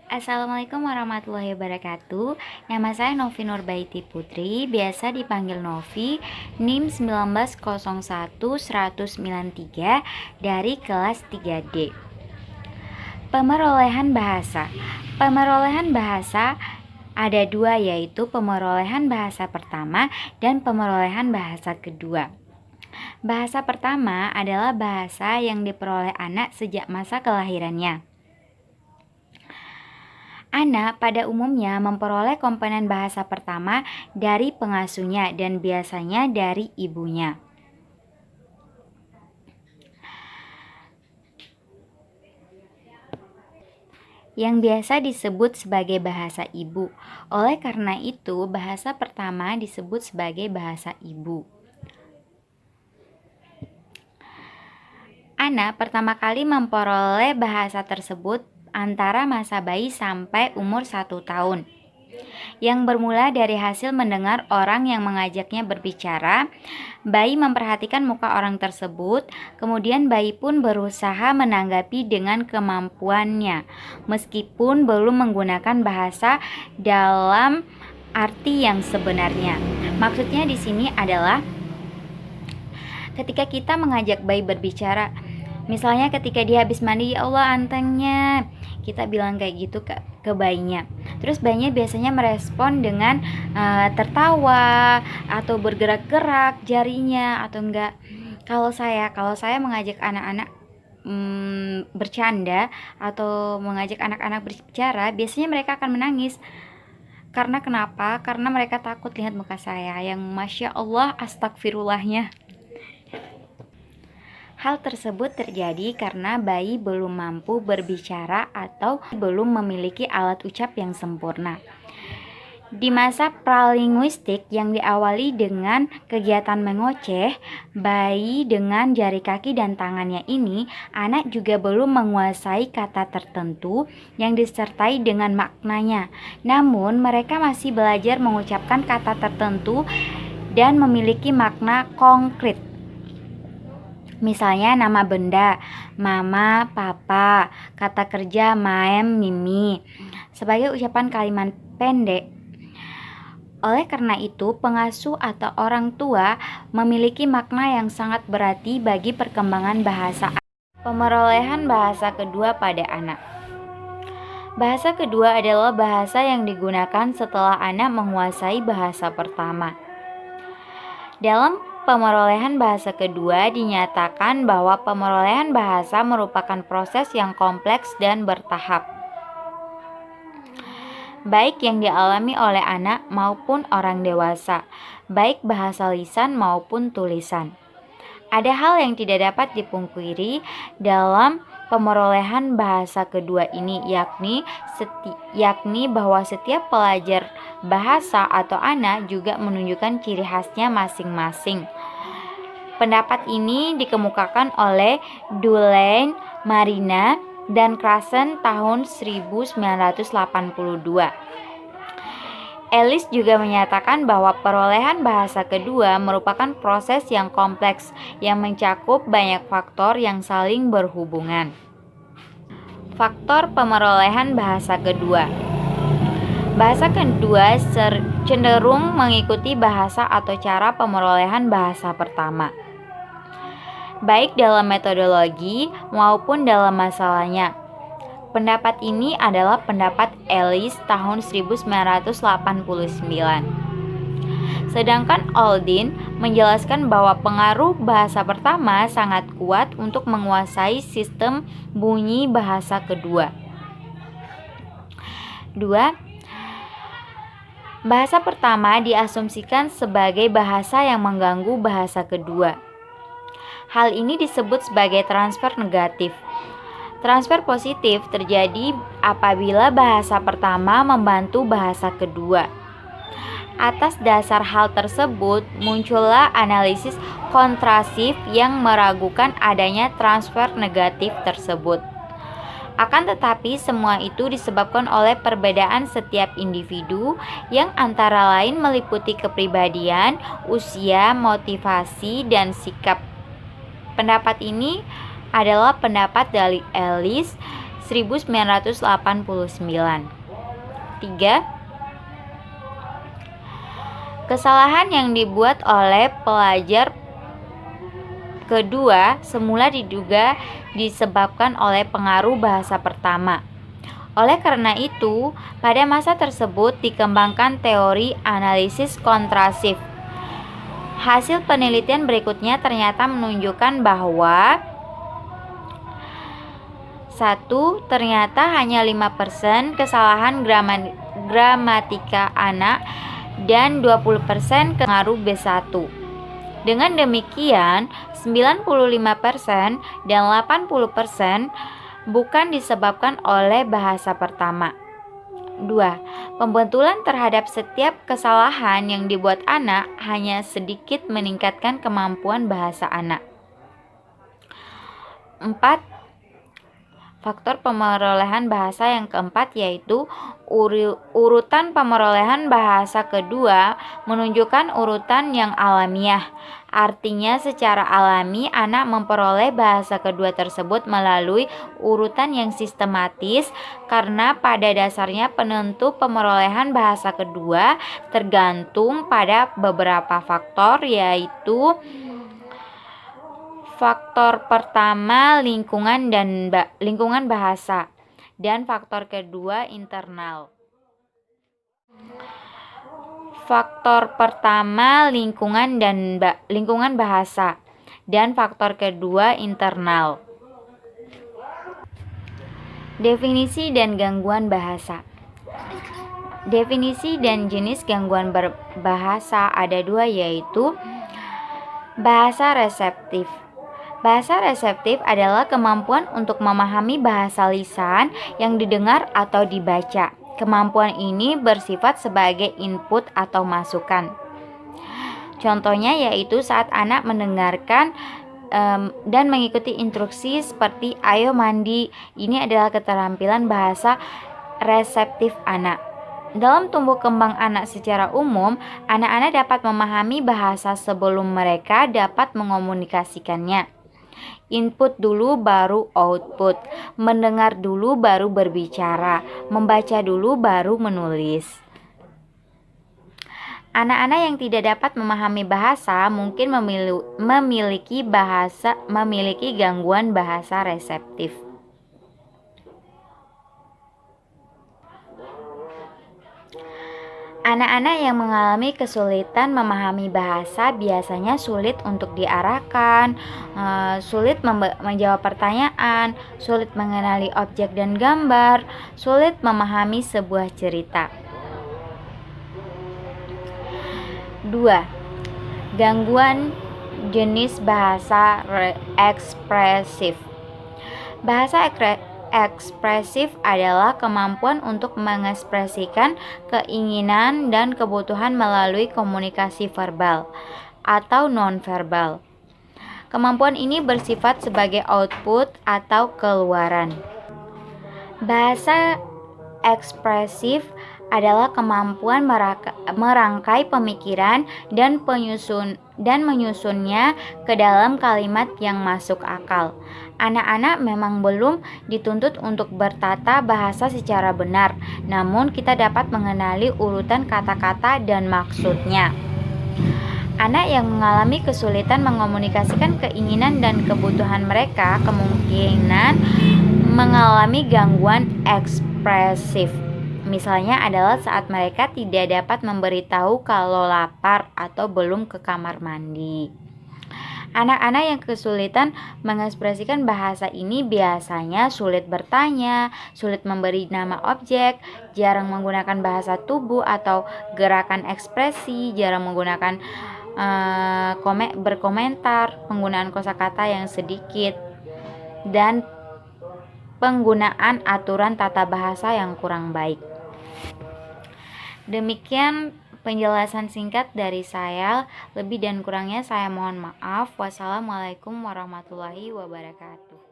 Assalamualaikum warahmatullahi wabarakatuh. Nama saya Novi Nurbaiti Putri, biasa dipanggil Novi, NIM 1901-193 dari kelas 3D. Pemerolehan bahasa. Pemerolehan bahasa ada dua, yaitu pemerolehan bahasa pertama dan pemerolehan bahasa kedua. Bahasa pertama adalah bahasa yang diperoleh anak sejak masa kelahirannya. Anak pada umumnya memperoleh komponen bahasa pertama dari pengasuhnya dan biasanya dari ibunya. Yang biasa disebut sebagai bahasa ibu. Oleh karena itu, bahasa pertama disebut sebagai bahasa ibu. Anak pertama kali memperoleh bahasa tersebut antara masa bayi sampai umur 1 tahun, yang bermula dari hasil mendengar orang yang mengajaknya berbicara. Bayi memperhatikan muka orang tersebut, kemudian bayi pun berusaha menanggapi dengan kemampuannya, meskipun belum menggunakan bahasa dalam arti yang sebenarnya. Maksudnya di sini adalah ketika kita mengajak bayi berbicara, misalnya ketika dia habis mandi, "Ya Allah antengnya," kita bilang kayak gitu ke bayinya. Terus bayinya biasanya merespon dengan tertawa atau bergerak-gerak jarinya atau enggak. Kalau saya mengajak anak-anak bercanda atau mengajak anak-anak berbicara, biasanya mereka akan menangis. Karena kenapa? Karena mereka takut lihat muka saya yang Masya Allah astagfirullahnya. Hal tersebut terjadi karena bayi belum mampu berbicara atau belum memiliki alat ucap yang sempurna. Di masa pralinguistik yang diawali dengan kegiatan mengoceh, bayi dengan jari kaki dan tangannya ini, anak juga belum menguasai kata tertentu yang disertai dengan maknanya. Namun, mereka masih belajar mengucapkan kata tertentu dan memiliki makna konkret. Misalnya nama benda, mama, papa, kata kerja, maem, mimi, sebagai ucapan kalimat pendek. Oleh karena itu, pengasuh atau orang tua memiliki makna yang sangat berarti bagi perkembangan bahasa. Pemerolehan bahasa kedua pada anak. Bahasa kedua adalah bahasa yang digunakan setelah anak menguasai bahasa pertama. Dalam pemerolehan bahasa kedua dinyatakan bahwa pemerolehan bahasa merupakan proses yang kompleks dan bertahap, baik yang dialami oleh anak maupun orang dewasa, baik bahasa lisan maupun tulisan. Ada hal yang tidak dapat dipungkiri dalam pemerolehan bahasa kedua ini, yakni bahwa setiap pelajar bahasa atau anak juga menunjukkan ciri khasnya masing-masing. Pendapat ini dikemukakan oleh Dulain, Marina, dan Krasen tahun 1982. Ellis juga menyatakan bahwa perolehan bahasa kedua merupakan proses yang kompleks yang mencakup banyak faktor yang saling berhubungan. Faktor pemerolehan bahasa kedua. Bahasa kedua cenderung mengikuti bahasa atau cara pemerolehan bahasa pertama, baik dalam metodologi maupun dalam masalahnya. Pendapat ini adalah pendapat Ellis tahun 1989. Sedangkan Aldin menjelaskan bahwa pengaruh bahasa pertama sangat kuat untuk menguasai sistem bunyi bahasa kedua. 2. Bahasa pertama diasumsikan sebagai bahasa yang mengganggu bahasa kedua. Hal ini disebut sebagai transfer negatif. Transfer positif terjadi apabila bahasa pertama membantu bahasa kedua. Atas dasar hal tersebut, muncullah analisis kontrasif yang meragukan adanya transfer negatif tersebut. Akan tetapi, semua itu disebabkan oleh perbedaan setiap individu yang antara lain meliputi kepribadian, usia, motivasi, dan sikap. Pendapat ini adalah pendapat dari Ellis 1989. 3. Kesalahan yang dibuat oleh pelajar kedua semula diduga disebabkan oleh pengaruh bahasa pertama. Oleh karena itu, pada masa tersebut dikembangkan teori analisis kontrasif. Hasil penelitian berikutnya ternyata menunjukkan bahwa 1. Ternyata hanya 5% kesalahan gramatika anak dan 20% pengaruh B1. Dengan demikian, 95% dan 80% bukan disebabkan oleh bahasa pertama. 2. Pembetulan terhadap setiap kesalahan yang dibuat anak hanya sedikit meningkatkan kemampuan bahasa anak. 4. Faktor pemerolehan bahasa yang keempat yaitu urutan pemerolehan bahasa kedua menunjukkan urutan yang alamiah. Artinya secara alami anak memperoleh bahasa kedua tersebut melalui urutan yang sistematis karena pada dasarnya penentu pemerolehan bahasa kedua tergantung pada beberapa faktor yaitu faktor pertama lingkungan bahasa dan faktor kedua internal. Faktor pertama lingkungan bahasa dan faktor kedua internal. Definisi dan gangguan bahasa. Definisi dan jenis gangguan berbahasa ada dua yaitu bahasa reseptif. Bahasa reseptif adalah kemampuan untuk memahami bahasa lisan yang didengar atau dibaca. Kemampuan ini bersifat sebagai input atau masukan. Contohnya yaitu saat anak mendengarkan dan mengikuti instruksi seperti ayo mandi. Ini adalah keterampilan bahasa reseptif anak. Dalam tumbuh kembang anak secara umum, anak-anak dapat memahami bahasa sebelum mereka dapat mengomunikasikannya. Input dulu baru output, mendengar dulu baru berbicara, membaca dulu baru menulis. Anak-anak yang tidak dapat memahami bahasa mungkin memiliki gangguan bahasa reseptif. Anak-anak yang mengalami kesulitan memahami bahasa biasanya sulit untuk diarahkan, sulit menjawab pertanyaan, sulit mengenali objek dan gambar, sulit memahami sebuah cerita. 2. Gangguan jenis bahasa ekspresif. Bahasa ekspresif adalah kemampuan untuk mengekspresikan keinginan dan kebutuhan melalui komunikasi verbal atau nonverbal. Kemampuan ini bersifat sebagai output atau keluaran. Bahasa ekspresif adalah kemampuan merangkai pemikiran dan menyusunnya ke dalam kalimat yang masuk akal. Anak-anak memang belum dituntut untuk bertata bahasa secara benar, namun kita dapat mengenali urutan kata-kata dan maksudnya. Anak yang mengalami kesulitan mengomunikasikan keinginan dan kebutuhan mereka kemungkinan mengalami gangguan ekspresif. Misalnya adalah saat mereka tidak dapat memberitahu kalau lapar atau belum ke kamar mandi. Anak-anak yang kesulitan mengekspresikan bahasa ini biasanya sulit bertanya, sulit memberi nama objek, jarang menggunakan bahasa tubuh atau gerakan ekspresi, jarang menggunakan berkomentar, penggunaan kosakata yang sedikit, dan penggunaan aturan tata bahasa yang kurang baik. Demikian penjelasan singkat dari saya. Lebih dan kurangnya saya mohon maaf. Wassalamualaikum warahmatullahi wabarakatuh.